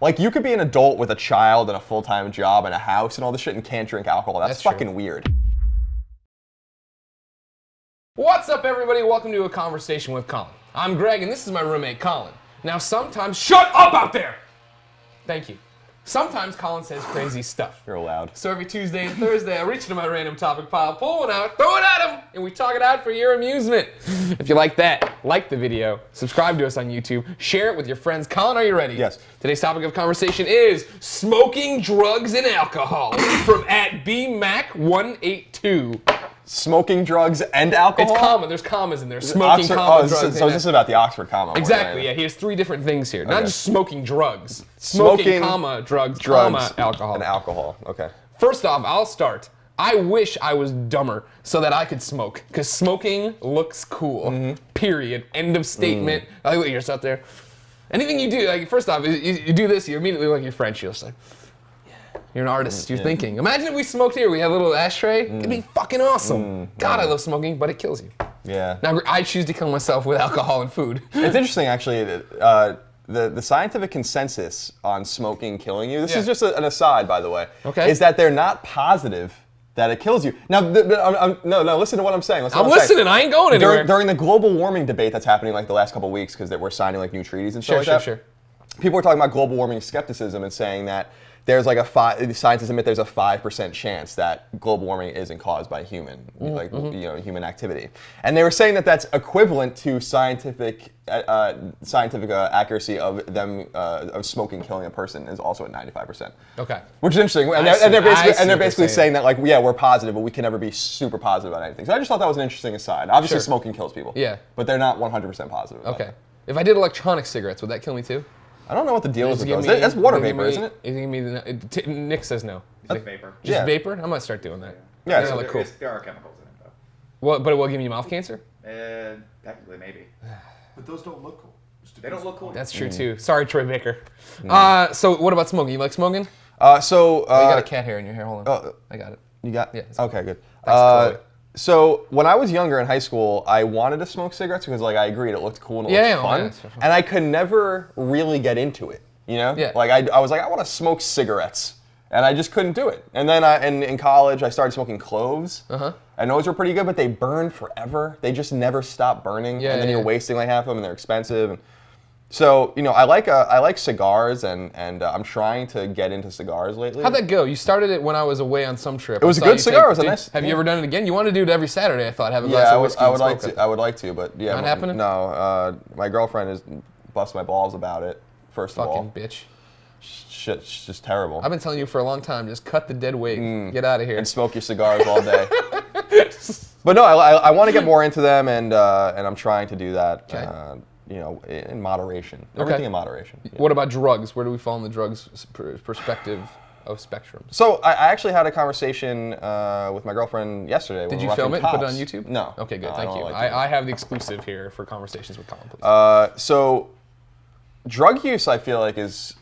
Like, you could be an adult with a child and a full-time job and a house and all this shit and can't drink alcohol. That's fucking weird. What's up, everybody? Welcome to A Conversation with Colin. I'm Greg, and this is my roommate, Colin. Now, sometimes... Shut up out there! Thank you. Sometimes Colin says crazy stuff. You're allowed. So every Tuesday and Thursday, I reach into my random topic pile, pull one out, throw it at him, and we talk it out for your amusement. If you like that, like the video, subscribe to us on YouTube, share it with your friends. Colin, are you ready? Yes. Today's topic of conversation is smoking, drugs, and alcohol from @BMac182. Smoking, drugs, and alcohol? It's comma. There's commas in there. Smoking, drugs. So this is about the Oxford comma. Exactly, yeah. He has three different things here. Not just smoking drugs. Smoking, comma, drugs, comma, alcohol. And alcohol, okay. First off, I'll start. I wish I was dumber so that I could smoke. Because smoking looks cool. Period. End of statement. I like what you're out there. Anything you do, like, first off, you do this, you immediately look at your friend. You're just like, you're an artist. You're thinking. Imagine if we smoked here. We had a little ashtray. It'd be fucking awesome. God, I love smoking, but it kills you. Yeah. Now, I choose to kill myself with alcohol and food. It's interesting, actually. The scientific consensus on smoking killing you, this is just an aside, by the way, is that they're not positive that it kills you. Now, no, listen to what I'm saying. I'm listening. I ain't going anywhere. During the global warming debate that's happening like the last couple of weeks, because we're signing like new treaties and stuff like that. Sure. People are talking about global warming skepticism and saying that there's like scientists admit there's a 5% chance that global warming isn't caused by human activity, and they were saying that that's equivalent to scientific accuracy of of smoking killing a person is also at 95%. Okay. Which is interesting, and they're basically saying that, like, yeah, we're positive, but we can never be super positive about anything. So I just thought that was an interesting aside. Obviously, smoking kills people. Yeah. But they're not 100% positive about it. If I did electronic cigarettes, would that kill me too? I don't know what the deal is with those. That's water vapor, isn't it? Nick says no. It's vapor. Just vapor? I'm gonna start doing that. Yeah, so cool. There are chemicals in it, though. Well, but it will give you mouth cancer? Technically, maybe. But those don't look cool. They don't look cool. That's true, too. Sorry, Troy Baker. So what about smoking? You like smoking? You got a cat hair in your hair. Hold on. I got it. You got? Yeah. Okay, good. Thanks, Chloe. So when I was younger in high school, I wanted to smoke cigarettes because, like, I agreed it looked cool and it looked fun, and I could never really get into it. You know? Yeah. Like, I was like, I want to smoke cigarettes, and I just couldn't do it. And then in college, I started smoking cloves, and those were pretty good, but they burn forever. They just never stop burning, and then you're wasting like half of them, and they're expensive. And so, you know, I like cigars, and I'm trying to get into cigars lately. How'd that go? You started it when I was away on some trip. It was a good cigar. It was a nice. Have you ever done it again? You want to do it every Saturday? I thought, have a glass of whiskey. I would like to, but yeah, not happening. No, my girlfriend is bust my balls about it. First of all, fucking bitch. Shit's just terrible. I've been telling you for a long time, just cut the dead weight. Get out of here. And smoke your cigars all day. But no, I want to get more into them, and I'm trying to do that. You know, in moderation. Everything in moderation. Yeah. What about drugs? Where do we fall in the drugs perspective of spectrum? So I actually had a conversation with my girlfriend yesterday. Did you film it and put it on YouTube? No. Okay, good. Thank you. I have the exclusive here for Conversations with Colin, please. So drug use, I feel like, is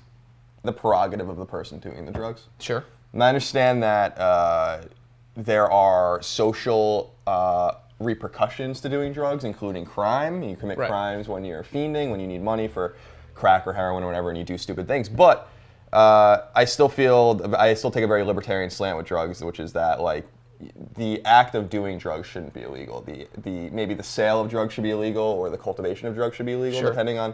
the prerogative of the person doing the drugs. Sure. And I understand that there are social repercussions to doing drugs, including crime. You commit crimes when you're fiending, when you need money for crack or heroin or whatever, and you do stupid things. But I still take a very libertarian slant with drugs, which is that, like, the act of doing drugs shouldn't be illegal. Maybe the sale of drugs should be illegal, or the cultivation of drugs should be illegal, depending on.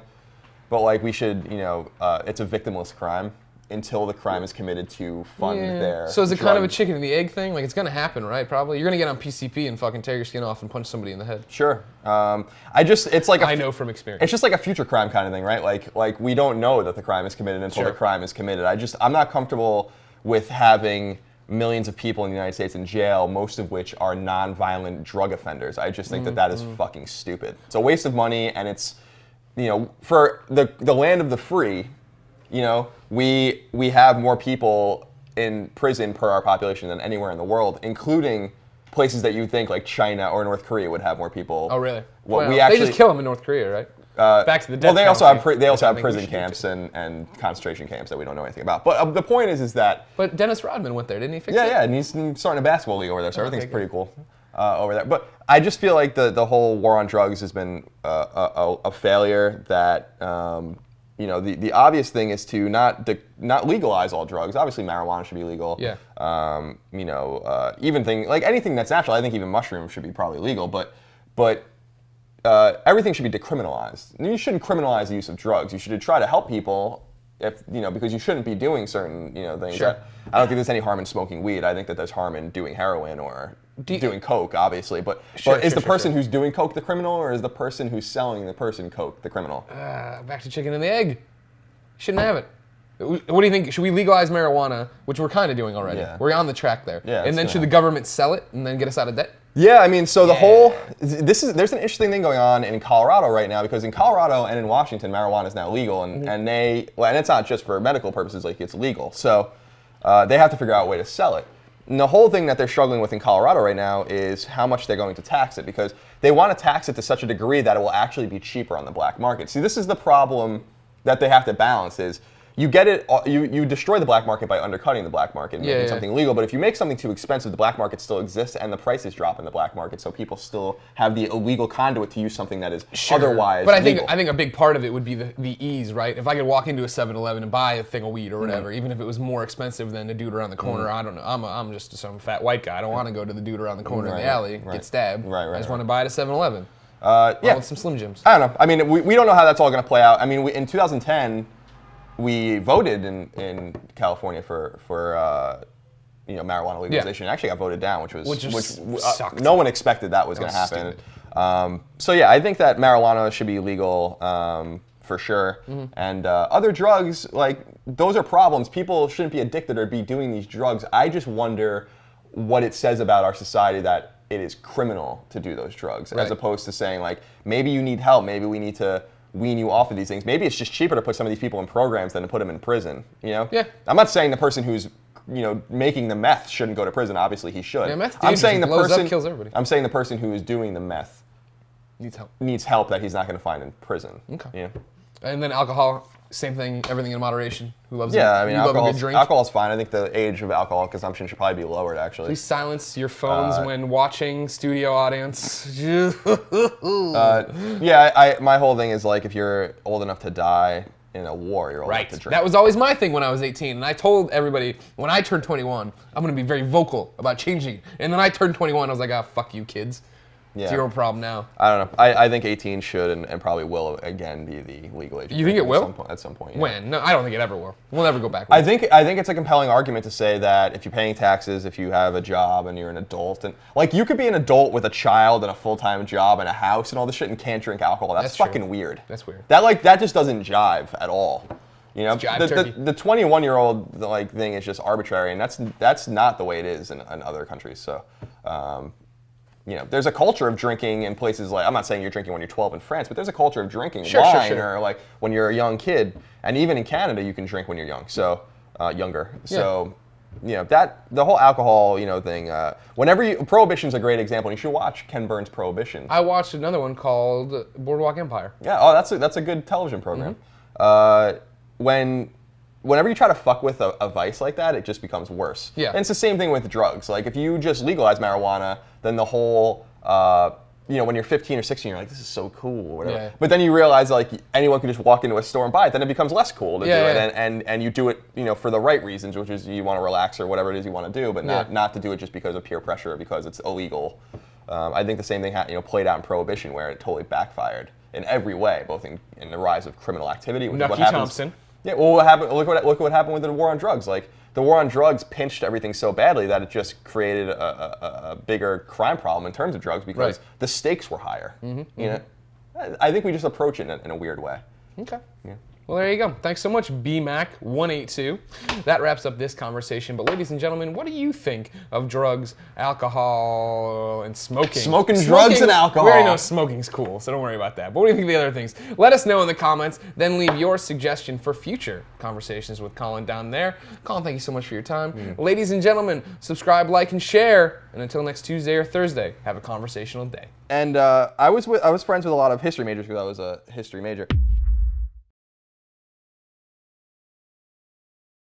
But, like, we should, you know, it's a victimless crime until the crime is committed to fund their So is it kind of a chicken and the egg thing? Like, it's going to happen, right? Probably. You're going to get on PCP and fucking tear your skin off and punch somebody in the head. Sure. It's like I know from experience. It's just like a future crime kind of thing, right? Like we don't know that the crime is committed until the crime is committed. I'm not comfortable with having millions of people in the United States in jail, most of which are non-violent drug offenders. I just think that is fucking stupid. It's a waste of money, and it's, you know, for the land of the free, you know, we have more people in prison per our population than anywhere in the world, including places that you think like China or North Korea would have more people. Oh, really? They just kill them in North Korea, right? Back to the death Well, they also have we prison camps and concentration camps that we don't know anything about. But the point is that. But Dennis Rodman went there, didn't he? Fix it? Yeah, and he's starting a basketball league over there, so everything's pretty cool over there. But I just feel like the whole war on drugs has been a failure that the obvious thing is to not legalize all drugs. Obviously, marijuana should be legal. Yeah. Even anything that's natural. I think even mushrooms should be probably legal. But everything should be decriminalized. You shouldn't criminalize the use of drugs. You should try to help people because you shouldn't be doing certain things. Sure. I don't think there's any harm in smoking weed. I think that there's harm in doing heroin or doing coke, obviously. But is the person who's doing coke the criminal, or is the person who's selling the person coke the criminal? Back to chicken and the egg. Shouldn't have it. What do you think? Should we legalize marijuana, which we're kind of doing already? Yeah. We're on the track there. Yeah, and then should the government sell it and then get us out of debt? Yeah, I mean, so there's an interesting thing going on in Colorado right now, because in Colorado and in Washington, marijuana is now legal, and and it's not just for medical purposes, like it's legal. So they have to figure out a way to sell it. And the whole thing that they're struggling with in Colorado right now is how much they're going to tax it, because they want to tax it to such a degree that it will actually be cheaper on the black market. See, this is the problem that they have to balance is you get it, you destroy the black market by undercutting the black market and making something legal. But if you make something too expensive, the black market still exists and the prices drop in the black market, so people still have the illegal conduit to use something that is otherwise But legal. I think a big part of it would be the ease, right? If I could walk into a 7-Eleven and buy a thing of weed or whatever, even if it was more expensive than the dude around the corner, I don't know. I'm just some fat white guy. I don't want to go to the dude around the corner in the alley, get stabbed. I just want to buy it at 7-Eleven. I want some Slim Jims. I don't know. I mean, we don't know how that's all going to play out. I mean, in 2010, we voted in California for marijuana legalization. It actually got voted down, which sucked. No one expected that was going to happen. So yeah, I think that marijuana should be legal for sure. And other drugs, those are problems. People shouldn't be addicted or be doing these drugs. I just wonder what it says about our society that it is criminal to do those drugs, as opposed to saying maybe you need help, maybe we need to wean you off of these things. Maybe it's just cheaper to put some of these people in programs than to put them in prison. Yeah. I'm not saying the person who's making the meth shouldn't go to prison. Obviously, he should. Yeah, meth's I'm saying the dangerous. It blows person up, kills everybody. I'm saying the person who is doing the meth needs help that he's not going to find in prison. Okay. Yeah. And then alcohol, same thing. Everything in moderation. Who loves it? Yeah, I mean, love a good drink. alcohol's fine. I think the age of alcohol consumption should probably be lowered, actually. Please silence your phones when watching studio audience. My whole thing is if you're old enough to die in a war, you're old enough to drink. That was always my thing when I was 18, and I told everybody when I turned 21, I'm going to be very vocal about changing. And then I turned 21, I was like, fuck you, kids. Yeah. Zero problem now. I don't know. I think 18 should and probably will again be the legal age. You think it will? At some point. Yeah. When? No, I don't think it ever will. We'll never go back. I think it's a compelling argument to say that if you're paying taxes, if you have a job and you're an adult, and you could be an adult with a child and a full-time job and a house and all this shit and can't drink alcohol. That's fucking weird. That's weird. That just doesn't jive at all. The 21-year-old thing is just arbitrary, and that's not the way it is in other countries. So. There's a culture of drinking in places I'm not saying you're drinking when you're 12 in France, but there's a culture of drinking wine or when you're a young kid, and even in Canada you can drink when you're young, so younger. So, that the whole alcohol thing. Prohibition's a great example. And you should watch Ken Burns' Prohibition. I watched another one called Boardwalk Empire. Yeah. Oh, that's a good television program. Whenever you try to fuck with a vice like that, it just becomes worse. Yeah. And it's the same thing with drugs. If you just legalize marijuana, then the whole, when you're 15 or 16, you're like, this is so cool, or whatever. Yeah. But then you realize anyone can just walk into a store and buy it. Then it becomes less cool to do it, and you do it, for the right reasons, which is you want to relax or whatever it is you want to do, but not to do it just because of peer pressure or because it's illegal. I think the same thing played out in Prohibition, where it totally backfired in every way, both in the rise of criminal activity, which is what happens. Thompson. Yeah, well, what happened? Look what happened with the war on drugs. The war on drugs pinched everything so badly that it just created a bigger crime problem in terms of drugs because the stakes were higher. I think we just approach it in a weird way. Okay. Yeah. Well, there you go. Thanks so much, BMAC182. That wraps up this conversation. But ladies and gentlemen, what do you think of drugs, alcohol, and smoking? Smoking drugs and alcohol. We already know smoking's cool, so don't worry about that. But what do you think of the other things? Let us know in the comments. Then leave your suggestion for future conversations with Colin down there. Colin, thank you so much for your time. Ladies and gentlemen, subscribe, like, and share. And until next Tuesday or Thursday, have a conversational day. And I was friends with a lot of history majors because I was a history major.